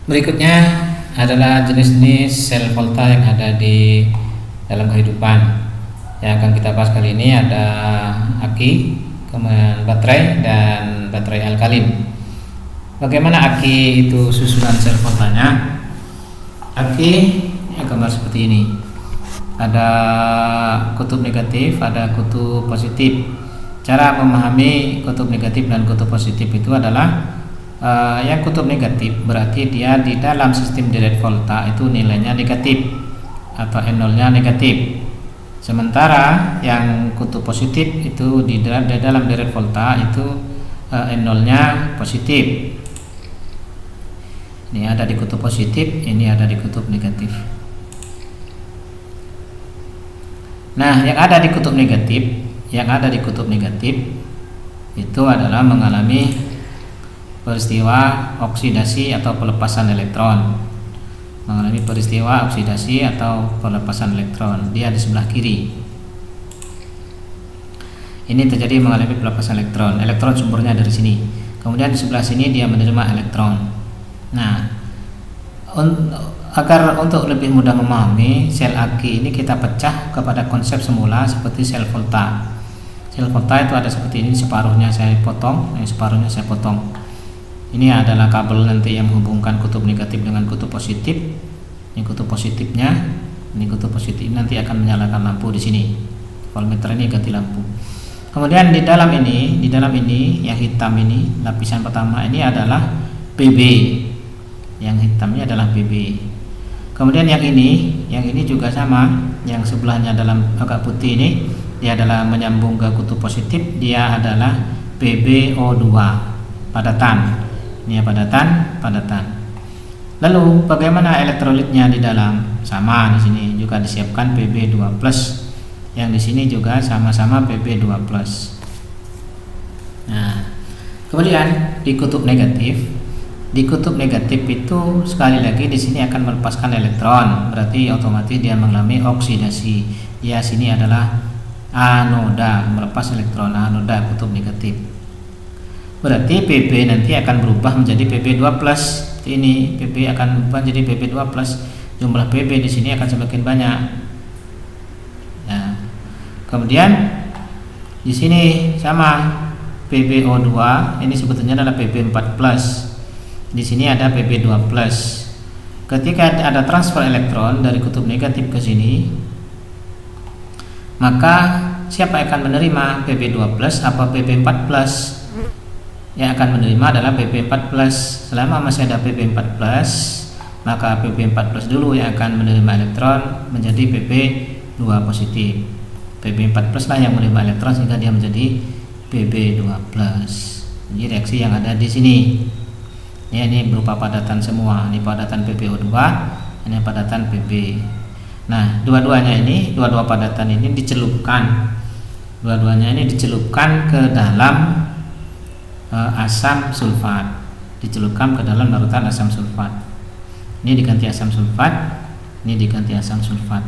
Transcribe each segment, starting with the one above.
Berikutnya adalah jenis-jenis sel volta yang ada di dalam kehidupan. Yang akan kita bahas kali ini ada aki, kemudian baterai, dan baterai alkalin. Bagaimana aki itu susunan sel voltanya? Aki yang gambar seperti ini. Ada kutub negatif, ada kutub positif. Cara memahami kutub negatif dan kutub positif itu adalah yang kutub negatif berarti dia di dalam sistem direct volta itu nilainya negatif atau N0-nya negatif. Sementara yang kutub positif itu di dalam direct volta itu N0-nya positif. Ini ada di kutub positif, ini ada di kutub negatif. Nah, yang ada di kutub negatif itu adalah mengalami peristiwa oksidasi atau pelepasan elektron. Mengalami peristiwa oksidasi atau pelepasan elektron. Dia di sebelah kiri. Ini terjadi mengalami pelepasan elektron. Elektron sumbernya dari sini. Kemudian di sebelah sini dia menerima elektron. Nah, agar untuk lebih mudah memahami sel aki ini kita pecah kepada konsep semula seperti sel volta. Sel volta itu ada seperti ini, separuhnya saya potong, separuhnya saya potong. Ini adalah kabel nanti yang menghubungkan kutub negatif dengan kutub positif. Ini kutub positifnya, ini kutub positif nanti akan menyalakan lampu di sini. Voltmeter ini ganti lampu. Kemudian di dalam ini yang hitam ini, lapisan pertama ini adalah PB. Yang hitamnya adalah PB. Kemudian yang ini juga sama, yang sebelahnya dalam agak putih ini, dia adalah menyambung ke kutub positif, dia adalah PbO2 padatan. Ini ya padatan. Lalu bagaimana elektrolitnya di dalam? Sama di sini juga disiapkan Pb2+. Yang di sini juga sama-sama Pb2+. Nah, kemudian di kutub negatif itu sekali lagi di sini akan melepaskan elektron, berarti otomatis dia mengalami oksidasi. Ya, sini adalah anoda, melepas elektron, anoda kutub negatif. Berarti Pb nanti akan berubah menjadi Pb2+. Ini Pb akan berubah menjadi Pb2+. Jumlah Pb di sini akan semakin banyak. Nah, kemudian di sini sama PbO2, ini sebetulnya adalah Pb4+. Di sini ada Pb2+. Ketika ada transfer elektron dari kutub negatif ke sini, maka siapa yang akan menerima Pb2+ apa Pb4+? Yang akan menerima adalah Pb4+. Selama masih ada Pb4+, maka Pb4+ dulu yang akan menerima elektron menjadi Pb2 positif. Pb4+ lah yang menerima elektron sehingga dia menjadi Pb2+. Jadi reaksi yang ada di sini. Ya, ini berupa padatan semua. Ini padatan PbO2, ini padatan Pb. Nah, dua-dua padatan ini dicelupkan. Dua-duanya ini dicelupkan ke dalam asam sulfat. Dicelupkan ke dalam larutan asam sulfat. Ini diganti asam sulfat, ini diganti asam sulfat.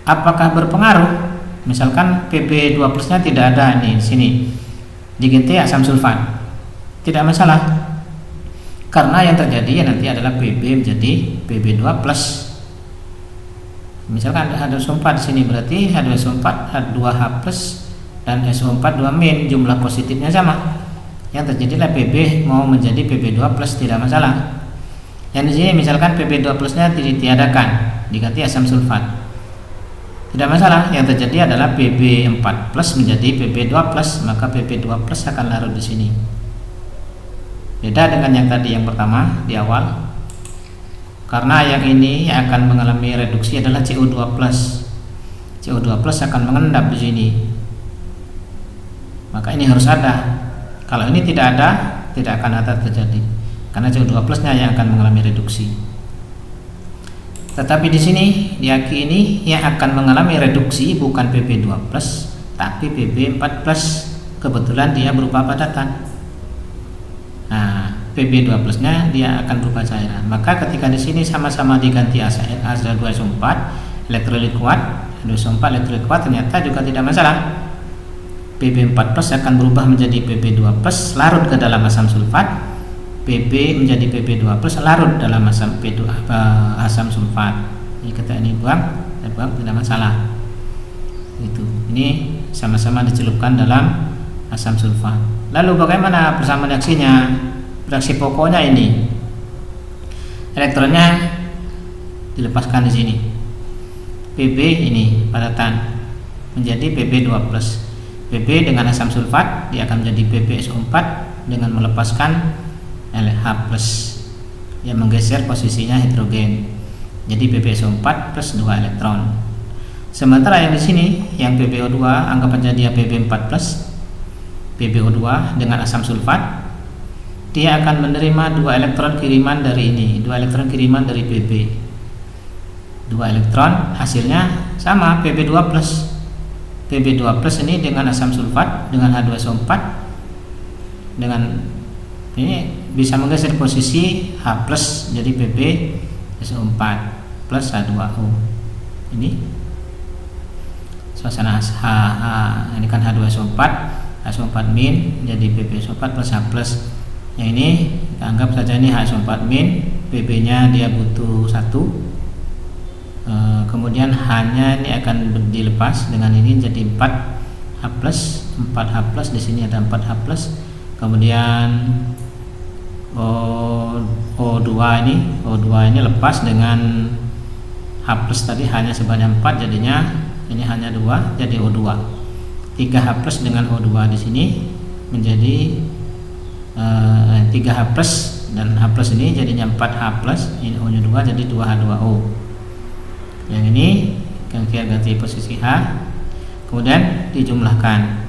Apakah berpengaruh? Misalkan Pb2+-nya tidak ada nih di sini. Diganti asam sulfat. Tidak masalah. Karena yang terjadi nanti adalah Pb menjadi Pb2+. Misalkan ada SO4 di sini, berarti H2SO4 H2H+ dan SO4 2- jumlah positifnya sama. Yang terjadilah Pb mau menjadi Pb2+, tidak masalah. Yang di sini misalkan Pb2+-nya ditiadakan, diganti asam sulfat. Tidak masalah. Yang terjadi adalah Pb4+ menjadi Pb2+, maka Pb2+ akan larut di sini. Beda dengan yang tadi yang pertama di awal. Karena yang ini yang akan mengalami reduksi adalah CO2+. CO2+ akan mengendap di sini. Maka ini harus ada. Kalau ini tidak ada, tidak akan ada terjadi. Karena CO2+-nya yang akan mengalami reduksi. Tetapi di sini di aki ini yang akan mengalami reduksi bukan Pb2+, tapi Pb4+. Kebetulan dia berupa padatan. Nah, Pb2+-nya dia akan berupa cairan. Maka ketika di sini sama-sama diganti H2SO4, elektrolit kuat, H2SO4 elektrolit kuat, ternyata juga tidak masalah. Pb4+ akan berubah menjadi Pb2+, larut ke dalam asam sulfat. PP menjadi PP2 plus larut dalam asam asam sulfat. Ini kita buang tidak masalah. Itu. Ini sama-sama dicelupkan dalam asam sulfat. Lalu bagaimana persamaan reaksinya? Reaksi pokoknya ini. Elektronnya dilepaskan di sini. PP ini padatan menjadi PP2 plus. PP dengan asam sulfat dia akan menjadi PPSO4 dengan melepaskan LH plus yang menggeser posisinya hidrogen. Jadi PPSO4 plus 2 elektron. Sementara yang di sini yang PPO2 anggap saja dia PP4 plus. PPO2 dengan asam sulfat dia akan menerima 2 elektron kiriman dari ini, 2 elektron kiriman dari PP. 2 elektron hasilnya sama PP2 plus. PP2 plus ini dengan asam sulfat dengan H2SO4 dengan ini bisa menggeser posisi H plus jadi PPSO4 plus H2O. Ini suasana H ini kan H2SO4 H4 min jadi PPSO4 plus H plus. Yang ini kita anggap saja ini H4 min, PP nya dia butuh 1, kemudian H nya ini akan dilepas dengan ini jadi 4 H plus, 4 H plus, di sini ada 4 H plus, kemudian O2 ini lepas dengan H plus tadi hanya sebanyak 4, jadinya ini hanya 2 jadi O2. 3H plus dengan O2 di sini menjadi 3H plus dan H plus ini jadinya 4H plus, ini O nya 2 jadi 2H2O. Yang ini kita ganti posisi H, kemudian dijumlahkan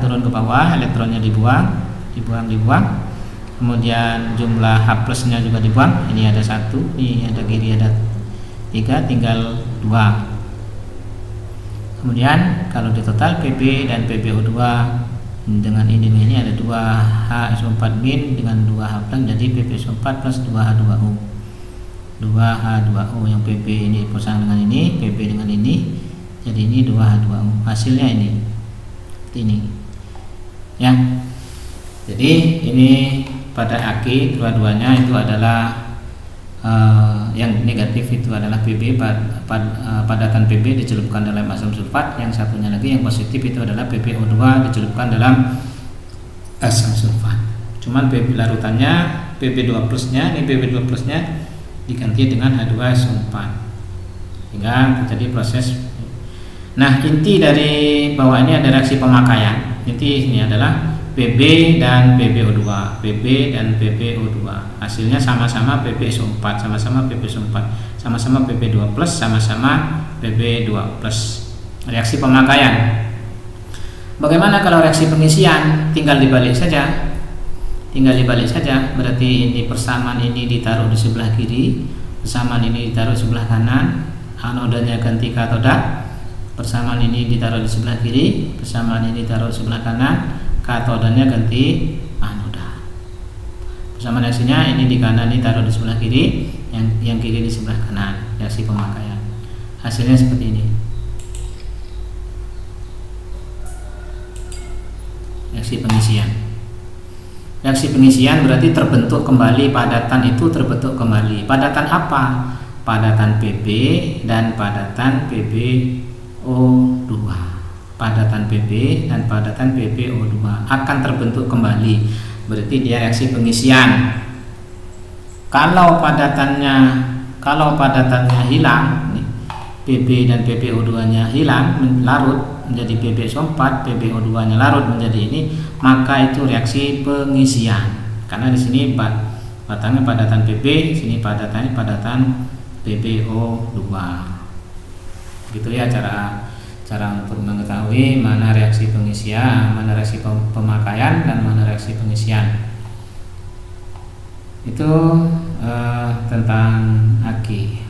turun ke bawah, elektronnya dibuang, kemudian jumlah H plusnya juga dibuang. Ini ada 1, ini ada kiri ada 3, tinggal 2. Kemudian kalau di total PP dan PPO2 dengan ini ada 2H4 min dengan 2H plus jadi PPSO4 plus 2H2O. 2H2O yang PP ini pasang dengan ini, PP dengan ini, jadi ini 2H2O. Hasilnya ini seperti ini. Ya. Jadi ini pada aki dua-duanya itu adalah yang negatif itu adalah PP padatan PP dicelupkan dalam asam sulfat, yang satunya lagi yang positif itu adalah PPO2 dicelupkan dalam asam sulfat. Cuman PP larutannya PP2 plusnya, ini PP2 plusnya diganti dengan H2SO4 sehingga terjadi proses. Nah, inti dari bawah ini ada reaksi pemakaian. Inti ini adalah PP dan PPO2, PP dan PPO2 hasilnya sama-sama PPSO4, sama-sama PPSO4, sama-sama PP2 plus, sama-sama PP2 plus. Reaksi pemakaian. Bagaimana kalau reaksi pengisian? Tinggal dibalik saja. Berarti ini persamaan ini ditaruh di sebelah kiri, persamaan ini ditaruh di sebelah kanan, anodanya ganti katoda. Persamaan ini ditaruh di sebelah kiri, persamaan ini ditaruh di sebelah kanan, katodanya ganti anoda. Persamaan reaksinya ini di kanan ini taruh di sebelah kiri, yang kiri di sebelah kanan. Reaksi pemakaian. Hasilnya seperti ini. Reaksi pengisian. Reaksi pengisian berarti terbentuk kembali padatan, itu terbentuk kembali. Padatan apa? Padatan PP dan padatan PPO2. Padatan PP dan padatan PPO2 akan terbentuk kembali. Berarti dia reaksi pengisian. Kalau padatannya hilang, PP dan PPO2-nya hilang, larut menjadi PPSO4, PPO2-nya larut menjadi ini, maka itu reaksi pengisian. Karena di sini batangnya padatan PP, sini padatannya padatan PPO2. Gitu ya cara untuk mengetahui mana reaksi pengisian, mana reaksi pemakaian, dan mana reaksi pengisian. Itu tentang aki.